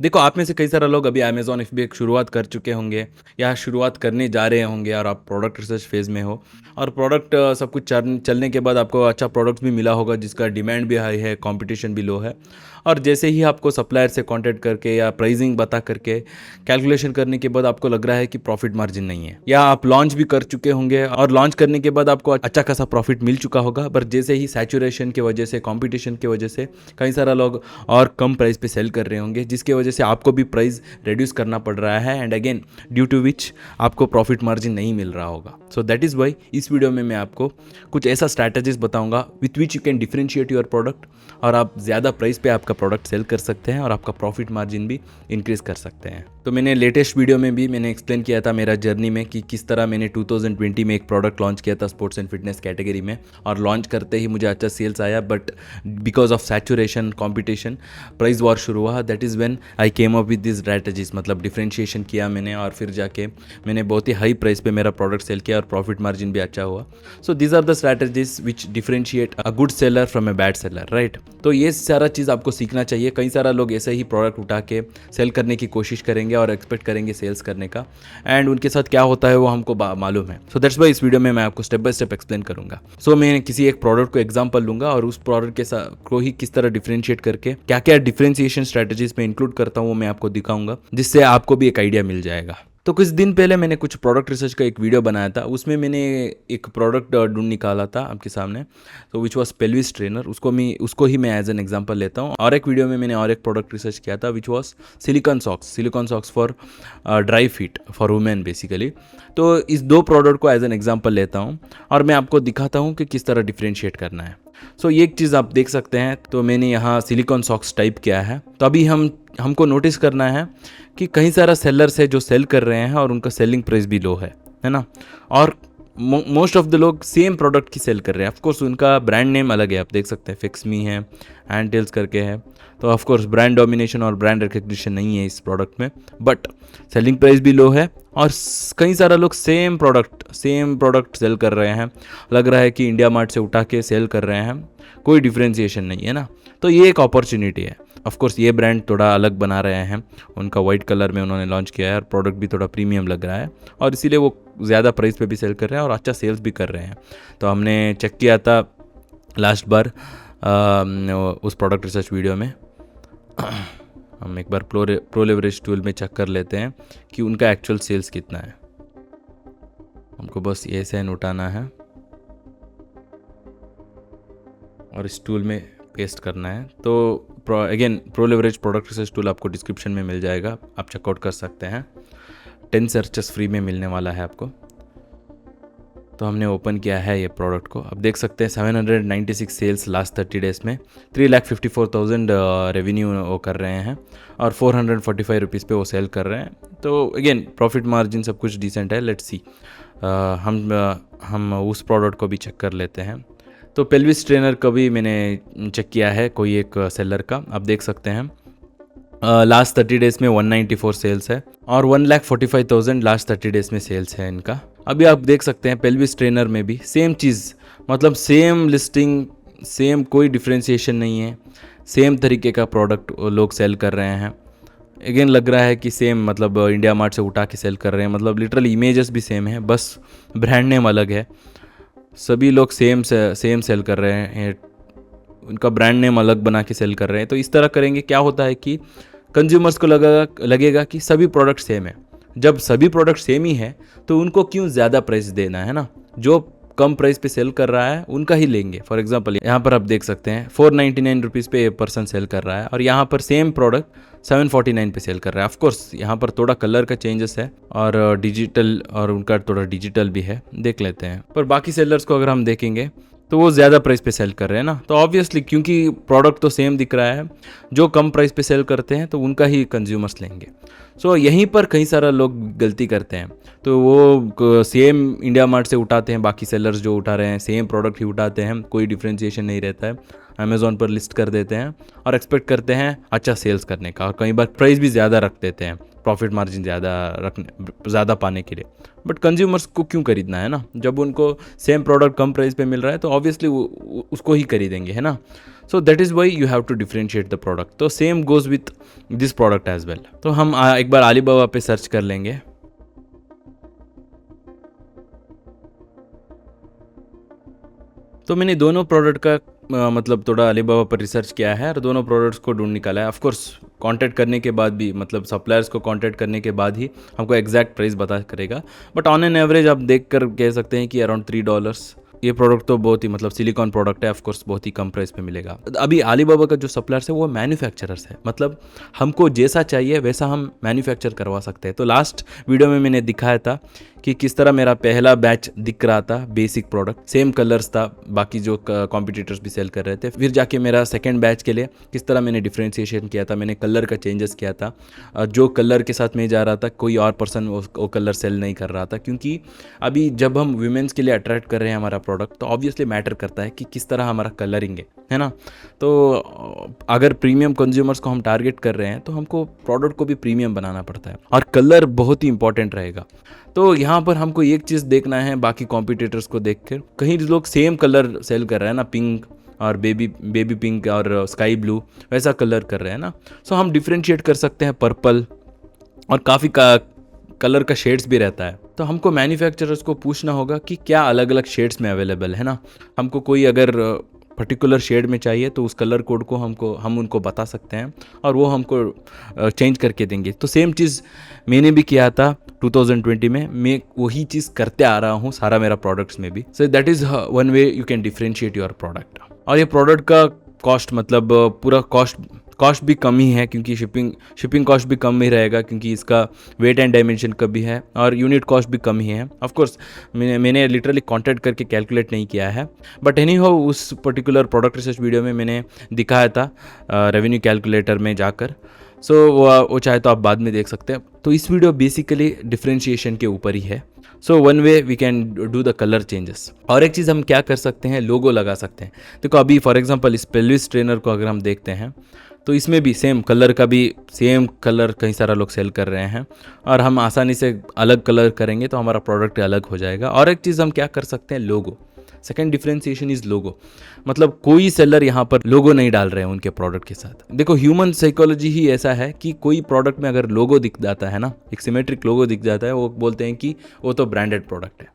देखो, आप में से कई सारे लोग अभी अमेज़न एफबीए की शुरुआत कर चुके होंगे या शुरुआत करने जा रहे होंगे और आप प्रोडक्ट रिसर्च फेज़ में हो और प्रोडक्ट सब कुछ चलने के बाद आपको अच्छा प्रोडक्ट भी मिला होगा जिसका डिमांड भी हाई है, कंपटीशन भी लो है। और जैसे ही आपको सप्लायर से कॉन्टैक्ट करके या प्राइसिंग बता करके कैलकुलेशन करने के बाद आपको लग रहा है कि प्रॉफिट मार्जिन नहीं है, या आप लॉन्च भी कर चुके होंगे और लॉन्च करने के बाद आपको अच्छा खासा प्रॉफिट मिल चुका होगा, पर जैसे ही सैचुरेशन की वजह से, कंपटीशन की वजह से कई सारा लोग और कम प्राइस पे सेल कर रहे होंगे, जिसकी वजह से आपको भी प्राइस रिड्यूस करना पड़ रहा है एंड अगेन ड्यू टू विच आपको प्रॉफिट मार्जिन नहीं मिल रहा होगा। सो दैट इज़ वाई इस वीडियो में मैं आपको कुछ ऐसा स्ट्रैटेजीज बताऊंगा with which you can differentiate your product और आप ज़्यादा प्राइस पे आपका प्रोडक्ट सेल कर सकते हैं और आपका प्रॉफिट मार्जिन भी इंक्रीज़ कर सकते हैं। तो मैंने लेटेस्ट वीडियो में भी मैंने एक्सप्लेन किया था मेरा जर्नी में कि किस तरह मैंने 2020 में एक प्रोडक्ट लॉन्च किया था स्पोर्ट्स एंड फिटनेस कैटेगरी में, और लॉन्च करते ही मुझे अच्छा सेल्स आया, but because of saturation competition price war शुरू हुआ। That is when I came up with this strategies, मतलब डिफरेंशिएशन किया मैंने और फिर जाके मैंने बहुत ही हाई प्राइस पे मेरा प्रोडक्ट सेल किया और प्रॉफिट मार्जिन भी अच्छा हुआ। So these are the strategies which differentiate a good seller from a bad seller, right. तो ये सारा चीज़ आपको सीखना चाहिए। कई सारा लोग ऐसे ही प्रोडक्ट उठा के सेल करने की कोशिश करेंगे और एक्सपेक्ट करेंगे सेल्स करने का, एंड उनके साथ क्या होता है वो हमको मालूम है। सो दैट्स वाई इस वीडियो में मैं आपको स्टेप बाय स्टेप एक्सप्लेन करूंगा। सो मैं किसी एक प्रोडक्ट को एग्जांपल लूंगा और उस प्रोडक्ट के साथ को ही किस तरह डिफरेंशिएट करके क्या क्या डिफरेंशिएशन स्ट्रैटेजीज में इंक्लूड करता हूँ वो मैं आपको दिखाऊंगा, जिससे आपको भी एक आइडिया मिल जाएगा। तो कुछ दिन पहले मैंने कुछ प्रोडक्ट रिसर्च का एक वीडियो बनाया था, उसमें मैंने एक प्रोडक्ट ढूंढ निकाला था आपके सामने, तो विच वॉज पेल्विस ट्रेनर। उसको ही मैं एज एन एग्जांपल लेता हूँ। और एक वीडियो में मैंने और एक प्रोडक्ट रिसर्च किया था which was silicon socks for dry feet for women basically. तो इस दो प्रोडक्ट को एज एन एग्जांपल लेता हूँ और मैं आपको दिखाता हूँ कि किस तरह डिफरेंशिएट करना है। सो ये एक चीज़ आप देख सकते हैं, तो मैंने यहाँ सिलिकॉन सॉक्स टाइप किया है। तो अभी हमको नोटिस करना है कि कई सारा सेलर्स है जो सेल कर रहे हैं और उनका सेलिंग प्राइस भी लो है ना। और मोस्ट ऑफ द लोग सेम प्रोडक्ट की सेल कर रहे हैं। ऑफकोर्स उनका ब्रांड नेम अलग है, आप देख सकते हैं, फिक्समी है, हैंडटेल्स करके है। तो ऑफकोर्स ब्रांड डोमिनेशन और ब्रांड रिकग्निशन नहीं है इस प्रोडक्ट में, बट सेलिंग प्राइस भी लो है और कई सारा लोग सेम प्रोडक्ट सेल कर रहे हैं। लग रहा है कि इंडिया मार्ट से उठा के सेल कर रहे हैं, कोई डिफ्रेंसिएशन नहीं है ना। तो ये एक अपॉर्चुनिटी है। ऑफकोर्स ये ब्रांड थोड़ा अलग बना रहे हैं, उनका वाइट कलर में उन्होंने लॉन्च किया है और प्रोडक्ट भी थोड़ा प्रीमियम लग रहा है और इसीलिए वो ज़्यादा प्राइस पे भी सेल कर रहे हैं और अच्छा सेल्स भी कर रहे हैं। तो हमने चेक किया था लास्ट बार उस प्रोडक्ट रिसर्च वीडियो में। हम एक बार प्रो लेवरेज टूल में चेक कर लेते हैं कि उनका एक्चुअल सेल्स कितना है। हमको बस ये साइन उठाना है और इस टूल में पेस्ट करना है। तो again pro leverage product research tool आपको डिस्क्रिप्शन में मिल जाएगा, आप चेकआउट कर सकते हैं। 10 सर्चेस फ्री में मिलने वाला है आपको। तो हमने ओपन किया है ये प्रोडक्ट को, आप देख सकते हैं 796 सेल्स लास्ट 30 डेज़ में, 3,54,000 रेवेन्यू वो कर रहे हैं और 445 रुपीज़ पे वो सेल कर रहे हैं। तो अगेन प्रॉफिट मार्जिन सब कुछ डिसेंट है। लेट्स सी, हम उस प्रोडक्ट को भी चेक कर लेते हैं। तो पेल्विस ट्रेनर का भी मैंने चेक किया है कोई एक सेलर का, आप देख सकते हैं लास्ट 30 डेज़ में 194 सेल्स है और 1,45,000 लास्ट 30 डेज़ में सेल्स है इनका। अभी आप देख सकते हैं पेल्विस ट्रेनर में भी सेम चीज़, मतलब सेम लिस्टिंग, सेम कोई डिफ्रेंशिएशन नहीं है, सेम तरीके का प्रोडक्ट लोग सेल कर रहे हैं। अगेन लग रहा है कि सेम, मतलब इंडिया मार्ट से उठा के सेल कर रहे हैं, मतलब लिटरली इमेजेस भी सेम है, बस ब्रांड नेम अलग है। सभी लोग सेम सेल कर रहे हैं, उनका ब्रांड नेम अलग बना के सेल कर रहे हैं। तो इस तरह करेंगे क्या होता है कि कंज्यूमर्स को लगेगा कि सभी प्रोडक्ट सेम है। जब सभी प्रोडक्ट सेम ही है तो उनको क्यों ज़्यादा प्राइस देना है ना, जो कम प्राइस पे सेल कर रहा है उनका ही लेंगे। फॉर एग्जांपल यहाँ पर आप देख सकते हैं 499 रुपीज़ पे पर्सन सेल कर रहा है और यहाँ पर सेम प्रोडक्ट 749 पे सेल कर रहा है। ऑफकोर्स यहाँ पर थोड़ा कलर का चेंजेस है और डिजिटल, और उनका थोड़ा डिजिटल भी है, देख लेते हैं। पर बाकी सेलर्स को अगर हम देखेंगे तो वो ज़्यादा प्राइस पे सेल कर रहे हैं ना। तो ऑब्वियसली क्योंकि प्रोडक्ट तो सेम दिख रहा है, जो कम प्राइस पे सेल करते हैं तो उनका ही कंज्यूमर्स लेंगे। सो यहीं पर कई सारा लोग गलती करते हैं। तो वो सेम इंडिया मार्ट से उठाते हैं, बाकी सेलर्स जो उठा रहे हैं सेम प्रोडक्ट ही उठाते हैं, कोई डिफ्रेंशिएशन नहीं रहता है। अमेज़ॉन पर लिस्ट कर देते हैं और एक्सपेक्ट करते हैं अच्छा सेल्स करने का, और कई बार प्राइस भी ज़्यादा रख देते हैं, प्रॉफिट मार्जिन ज़्यादा पाने के लिए। बट कंज्यूमर्स को क्यों खरीदना है ना, जब उनको सेम प्रोडक्ट कम प्राइस पे मिल रहा है तो ऑब्वियसली उसको ही खरीदेंगे, है ना। So that is why you have to differentiate the product. तो same goes with this product as well. तो हम एक बार अलीबाबा पे सर्च कर लेंगे। तो मैंने दोनों प्रोडक्ट का मतलब थोड़ा अलीबाबा पर रिसर्च किया है और दोनों प्रोडक्ट्स को ढूंढ निकाला है। ऑफ कोर्स कांटेक्ट करने के बाद भी, मतलब सप्लायर्स को कांटेक्ट करने के बाद ही हमको एग्जैक्ट प्राइस बता करेगा, बट ऑन एन एवरेज आप देख कर कह सकते हैं कि अराउंड $3। ये प्रोडक्ट तो बहुत ही मतलब सिलिकॉन प्रोडक्ट है, ऑफ कोर्स बहुत ही कम प्राइस पे मिलेगा। अभी अलीबाबा का जो सप्लायर्स है वो मैन्युफैक्चरर्स है, मतलब हमको जैसा चाहिए वैसा हम मैन्युफैक्चर करवा सकते हैं। तो लास्ट वीडियो में मैंने दिखाया था कि किस तरह मेरा पहला बैच दिख रहा था, बेसिक प्रोडक्ट सेम कलर्स था, बाकी जो कॉम्पिटिटर्स भी सेल कर रहे थे। फिर जाके मेरा सेकंड बैच के लिए किस तरह मैंने डिफ्रेंशिएशन किया था, मैंने कलर का चेंजेस किया था। जो कलर के साथ मैं जा रहा था कोई और पर्सन वो कलर सेल नहीं कर रहा था, क्योंकि अभी जब हम वुमेंस के लिए अट्रैक्ट कर रहे हैं हमारा प्रोडक्ट तो ऑब्वियसली मैटर करता है कि किस तरह हमारा कलरिंग है ना। तो अगर प्रीमियम कंज्यूमर्स को हम टारगेट कर रहे हैं तो हमको प्रोडक्ट को भी प्रीमियम बनाना पड़ता है और कलर बहुत ही इंपॉर्टेंट रहेगा। तो यहाँ पर हमको एक चीज़ देखना है, बाकी कॉम्पिटिटर्स को देख कर कहीं लोग सेम कलर सेल कर रहे हैं ना, पिंक और बेबी पिंक और स्काई ब्लू वैसा कलर कर रहे हैं ना। सो हम डिफ्रेंशिएट कर सकते हैं पर्पल, और काफ़ी कलर का शेड्स भी रहता है। तो हमको मैन्युफैक्चरर्स को पूछना होगा कि क्या अलग अलग शेड्स में अवेलेबल है ना। हमको कोई अगर पर्टिकुलर शेड में चाहिए तो उस कलर कोड को हम उनको बता सकते हैं और वो हमको चेंज करके देंगे। तो सेम चीज़ मैंने भी किया था 2020 में, मैं वही चीज़ करते आ रहा हूँ सारा मेरा प्रोडक्ट्स में भी। सो that is one way you can differentiate your product. और ये प्रोडक्ट का कॉस्ट, मतलब पूरा कॉस्ट भी कम ही है, क्योंकि शिपिंग कॉस्ट भी कम ही रहेगा, क्योंकि इसका वेट एंड डायमेंशन कम भी है और यूनिट कॉस्ट भी कम ही है। ऑफ कोर्स मैंने लिटरली कॉन्टैक्ट करके कैलकुलेट नहीं किया है, बट एनी हाउ उस पर्टिकुलर प्रोडक्ट रिसर्च वीडियो में मैंने दिखाया था रेवेन्यू कैलकुलेटर में जाकर। सो वो चाहे तो आप बाद में देख सकते हैं। तो इस वीडियो बेसिकली डिफ्रेंशिएशन के ऊपर ही है। So one way we can do the colour changes. और एक चीज़ हम क्या कर सकते हैं, लोगो लगा सकते हैं। देखो अभी फॉर एग्जांपल इस पेल्विस ट्रेनर को अगर हम देखते हैं तो इसमें भी सेम कलर कई सारा लोग सेल कर रहे हैं, और हम आसानी से अलग कलर करेंगे तो हमारा प्रोडक्ट अलग हो जाएगा। और एक चीज़ हम क्या कर सकते हैं, लोगो। सेकेंड डिफ्रेंशिएशन इज लोगो, मतलब कोई सेलर यहाँ पर लोगो नहीं डाल रहे हैं उनके प्रोडक्ट के साथ। देखो ह्यूमन साइकोलॉजी ही ऐसा है कि कोई प्रोडक्ट में अगर लोगो दिख जाता है ना, एक सिमेट्रिक लोगो दिख जाता है, वो बोलते हैं कि वो तो ब्रांडेड प्रोडक्ट है।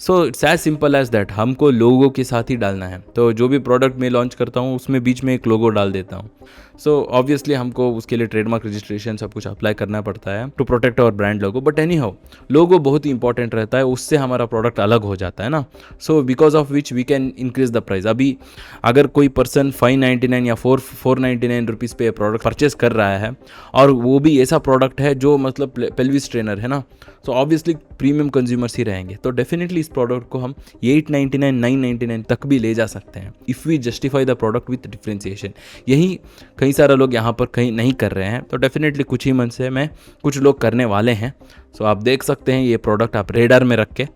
So it's as simple as that, हमको लोगो के साथ ही डालना है। तो जो भी प्रोडक्ट मैं लॉन्च करता हूँ उसमें बीच में एक लोगो डाल देता हूँ। सो ऑब्वियसली हमको उसके लिए ट्रेडमार्क रजिस्ट्रेशन सब कुछ अप्लाई करना पड़ता है to protect our brand logo, but anyhow logo बहुत ही इंपॉर्टेंट रहता है, उससे हमारा प्रोडक्ट अलग हो जाता है ना। So because of which we can increase the price. अभी अगर कोई पर्सन 599 या 499 रुपीज़ पे प्रोडक्ट परचेस कर रहा है और वो भी ऐसा प्रोडक्ट है जो मतलब पेल्विस ट्रेनर है ना, सो ऑब्वियसली प्रीमियम कंज्यूमर्स ही रहेंगे। तो डेफिनेटली इस प्रोडक्ट को हम 899 999 तक भी ले जा सकते हैं if we justify the product with differentiation. यही कई सारे लोग यहाँ पर कहीं नहीं कर रहे हैं, तो डेफिनेटली कुछ ही मंथ से मैं कुछ लोग करने वाले हैं। सो आप देख सकते हैं ये प्रोडक्ट आप रेडार में रख के।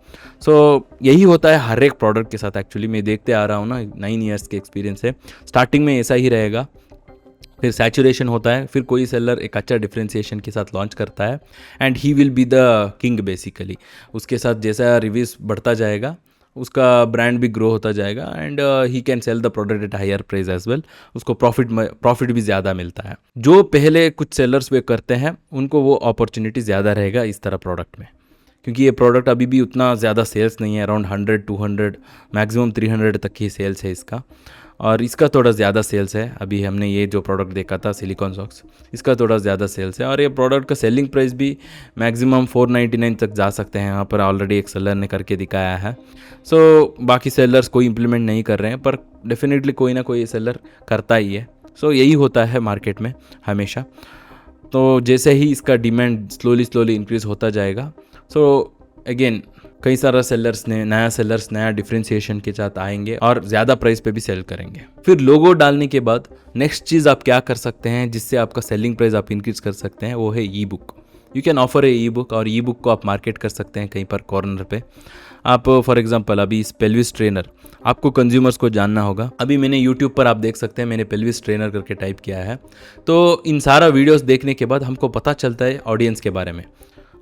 सो यही होता है हर एक प्रोडक्ट के साथ, एक्चुअली मैं देखते आ रहा हूँ ना, 9 ईयर्स के एक्सपीरियंस है। स्टार्टिंग में ऐसा ही रहेगा, फिर सैचुरेशन होता है, फिर कोई सेलर एक अच्छा डिफ्रेंशिएशन के साथ लॉन्च करता है and he will be the king basically. उसके साथ जैसा रिव्यूज़ बढ़ता जाएगा उसका ब्रांड भी ग्रो होता जाएगा and he can sell the product at higher price as well. उसको प्रॉफिट भी ज़्यादा मिलता है। जो पहले कुछ सेलर्स वे करते हैं उनको वो अपॉर्चुनिटी ज़्यादा रहेगा इस तरह प्रोडक्ट में, क्योंकि ये प्रोडक्ट अभी भी उतना ज़्यादा सेल्स नहीं है। अराउंड 100 200 मैक्सिमम 300 तक ही सेल्स है इसका, और इसका थोड़ा ज़्यादा सेल्स है। अभी हमने ये जो प्रोडक्ट देखा था सिलिकॉन सॉक्स, इसका थोड़ा ज़्यादा सेल्स है। और ये प्रोडक्ट का सेलिंग प्राइस भी मैक्सिमम 499 तक जा सकते हैं। यहाँ पर ऑलरेडी एक सेलर ने करके दिखाया है। सो बाकी सेलर्स कोई इंप्लीमेंट नहीं कर रहे हैं, पर डेफिनेटली कोई ना कोई सेलर करता ही है। सो यही होता है मार्केट में हमेशा। तो जैसे ही इसका डिमांड स्लोली इंक्रीज़ होता जाएगा, सो अगेन कई सारा सेलर्स नया डिफ्रेंशिएशन के साथ आएंगे और ज़्यादा प्राइस पे भी सेल करेंगे। फिर लोगो डालने के बाद नेक्स्ट चीज़ आप क्या कर सकते हैं जिससे आपका सेलिंग प्राइस आप इंक्रीज़ कर सकते हैं, वो है ई book. You can offer A E book, और ई बुक को आप मार्केट कर सकते हैं कहीं पर कॉर्नर पे। आप फॉर एग्जांपल अभी इस पेल्विस ट्रेनर, आपको कंज्यूमर्स को जानना होगा। अभी मैंने यूट्यूब पर आप देख सकते हैं, मैंने पेल्विस ट्रेनर करके टाइप किया है। तो इन सारा वीडियोस देखने के बाद हमको पता चलता है ऑडियंस के बारे में।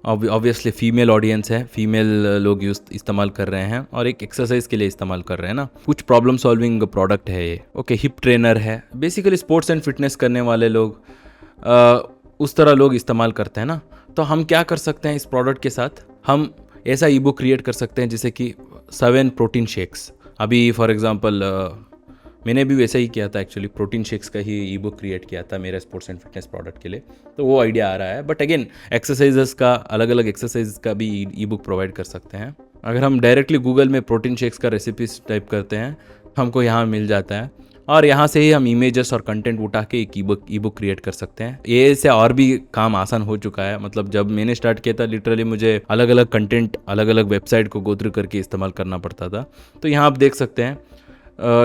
ऑब्वियसली फीमेल ऑडियंस है, फीमेल लोग इस्तेमाल कर रहे हैं और एक एक्सरसाइज के लिए इस्तेमाल कर रहे हैं ना। कुछ प्रॉब्लम सॉल्विंग प्रोडक्ट है ये। ओके, हिप ट्रेनर है, बेसिकली स्पोर्ट्स एंड फिटनेस करने वाले लोग, उस तरह लोग इस्तेमाल करते हैं ना। तो हम क्या कर सकते हैं इस प्रोडक्ट के साथ, हम ऐसा ई बुक क्रिएट कर सकते हैं जैसे कि 7 प्रोटीन शेक्स। अभी फॉर एग्जांपल मैंने भी वैसा ही किया था एक्चुअली, प्रोटीन शेक्स का ही ई बुक क्रिएट किया था मेरे स्पोर्ट्स एंड फिटनेस प्रोडक्ट के लिए। तो वो आइडिया आ रहा है, बट अगेन एक्सरसाइजेस का, अलग अलग एक्सरसाइज का भी ई बुक प्रोवाइड कर सकते हैं। अगर हम डायरेक्टली गूगल में प्रोटीन शेक्स का रेसिपीज टाइप करते हैं, हमको यहाँ मिल जाता है, और यहाँ से ही हम इमेजेस और कंटेंट उठा के एक ई बुक क्रिएट कर सकते हैं। ये से और भी काम आसान हो चुका है। मतलब जब मैंने स्टार्ट किया था, लिटरली मुझे अलग अलग कंटेंट अलग अलग वेबसाइट को गो थ्रू करके इस्तेमाल करना पड़ता था। तो यहाँ आप देख सकते हैं,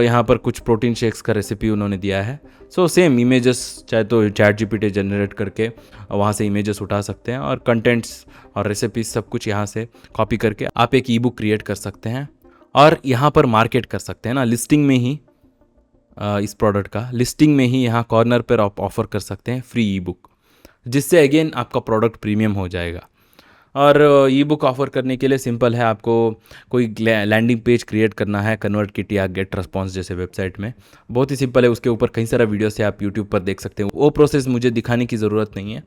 यहाँ पर कुछ प्रोटीन शेक्स का रेसिपी उन्होंने दिया है। सो सेम इमेजेस, चाहे तो चैट जीपीटी जनरेट करके वहाँ से इमेजेस उठा सकते हैं, और कंटेंट्स और रेसिपीज सब कुछ यहाँ से कॉपी करके आप एक ई बुक क्रिएट कर सकते हैं, और यहाँ पर मार्केट कर सकते हैं ना। लिस्टिंग में ही इस प्रोडक्ट का लिस्टिंग में ही यहाँ कॉर्नर पर आप ऑफर कर सकते हैं फ्री ई बुक, जिससे अगेन आपका प्रोडक्ट प्रीमियम हो जाएगा। और ई बुक ऑफर करने के लिए सिंपल है, आपको कोई लैंडिंग पेज क्रिएट करना है ConvertKit या गेट रेस्पॉन्स जैसे वेबसाइट में। बहुत ही सिंपल है, उसके ऊपर कई सारा वीडियोस है, आप यूट्यूब पर देख सकते हैं। वो प्रोसेस मुझे दिखाने की ज़रूरत नहीं है।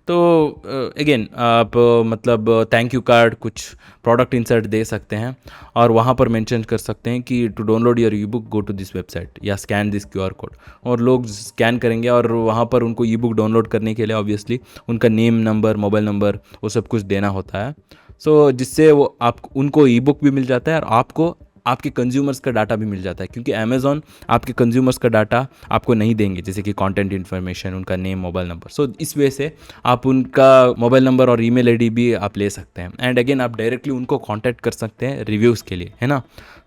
तो अगेन आप मतलब थैंक यू कार्ड, कुछ प्रोडक्ट इंसर्ट दे सकते हैं, और वहाँ पर मेंशन कर सकते हैं कि to download your ebook go to this website या स्कैन दिस QR कोड, और लोग स्कैन करेंगे, और वहाँ पर उनको ई बुक डाउनलोड करने के लिए ऑब्वियसली उनका नेम, नंबर, मोबाइल नंबर, वो सब कुछ देना होता है। सो जिससे वो आप उनको ई बुक भी मिल जाता है, और आपको आपके कंज्यूमर्स का डाटा भी मिल जाता है, क्योंकि अमेज़ॉन आपके कंज्यूमर्स का डाटा आपको नहीं देंगे, जैसे कि कंटेंट इन्फॉर्मेशन, उनका नेम, मोबाइल नंबर। सो इस वजह से आप उनका मोबाइल नंबर और ईमेल आईडी भी आप ले सकते हैं, एंड अगेन आप डायरेक्टली उनको कांटेक्ट कर सकते हैं रिव्यूज़ के लिए, है ना।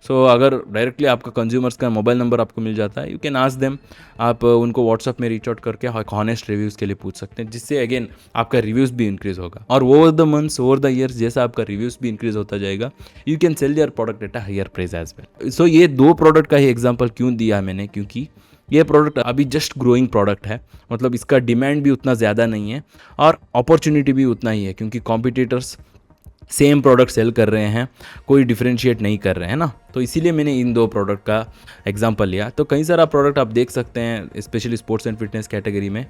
सो अगर डायरेक्टली आपका कंज्यूमर्स का मोबाइल नंबर आपको मिल जाता है, यू कैन आस्क देम, आप उनको व्हाट्सअप में रीच आउट करके हॉनेस्ट रिव्यूज़ के लिए पूछ सकते हैं, जिससे अगेन आपका रिव्यूज़ भी इंक्रीज़ होगा, और over the months, over the years जैसा आपका रिव्यूज़ भी इंक्रीज़ होता जाएगा, you can sell your product at a higher price as well. सो ये 2 प्रोडक्ट का ही एग्जांपल क्यों दिया मैंने, क्योंकि ये प्रोडक्ट अभी जस्ट ग्रोइंग प्रोडक्ट है। मतलब इसका डिमांड भी उतना ज़्यादा नहीं है, और अपॉर्चुनिटी भी उतना ही है, क्योंकि कॉम्पिटिटर्स सेम प्रोडक्ट सेल कर रहे हैं, कोई डिफरेंशिएट नहीं कर रहे हैं ना। तो इसीलिए मैंने इन 2 प्रोडक्ट का एग्जांपल लिया। तो कई सारा प्रोडक्ट आप देख सकते हैं, specially sports and fitness category में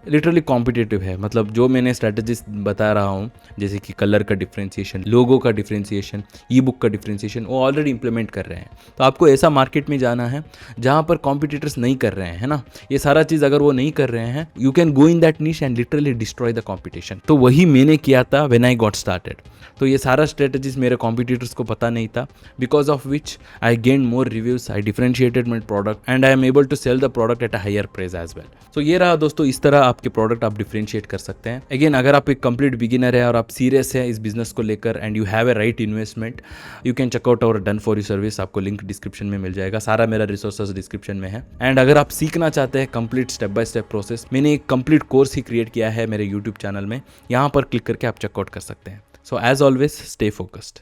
लिटरली कॉम्पिटिटिव है। मतलब जो मैंने स्ट्रैटेजीज बता रहा हूँ, जैसे कि कलर का डिफरेंशिएशन, लोगो का डिफरेंशिएशन, ई बुक का डिफरेंशिएशन, वो ऑलरेडी इंप्लीमेंट कर रहे हैं। तो आपको ऐसा मार्केट में जाना है जहाँ पर कॉम्पिटिटर्स नहीं कर रहे हैं, है ना। ये सारा चीज़ अगर वो नहीं कर रहे हैं, you can go in that निश and literally destroy the competition. तो वही मैंने किया था व्हेन आई गॉट स्टार्टेड। तो ये सारा स्ट्रेटजीज मेरे कॉम्पिटिटर्स को पता नहीं था, because of which I gain more reviews, I differentiated my product, and I am able to sell the product at a higher price as well. सो ये रहा दोस्तों, इस तरह आपके प्रोडक्ट आप डिफरेंशिएट कर सकते हैं। अगेन, अगर आप एक कंप्लीट बिगिनर है और आप सीरियस है इस बिजनेस को लेकर, and you have a right investment, you can check out our done for you service. आपको लिंक डिस्क्रिप्शन में मिल जाएगा, सारा मेरा रिसोर्सेज डिस्क्रिप्शन में है। एंड अगर आप सीखना चाहते हैं complete step by step process, मैंने एक कंप्लीट कोर्स ही क्रिएट किया है मेरे यूट्यूब चैनल में, यहाँ पर क्लिक करके आप चेकआउट कर सकते हैं। So as always, stay focused.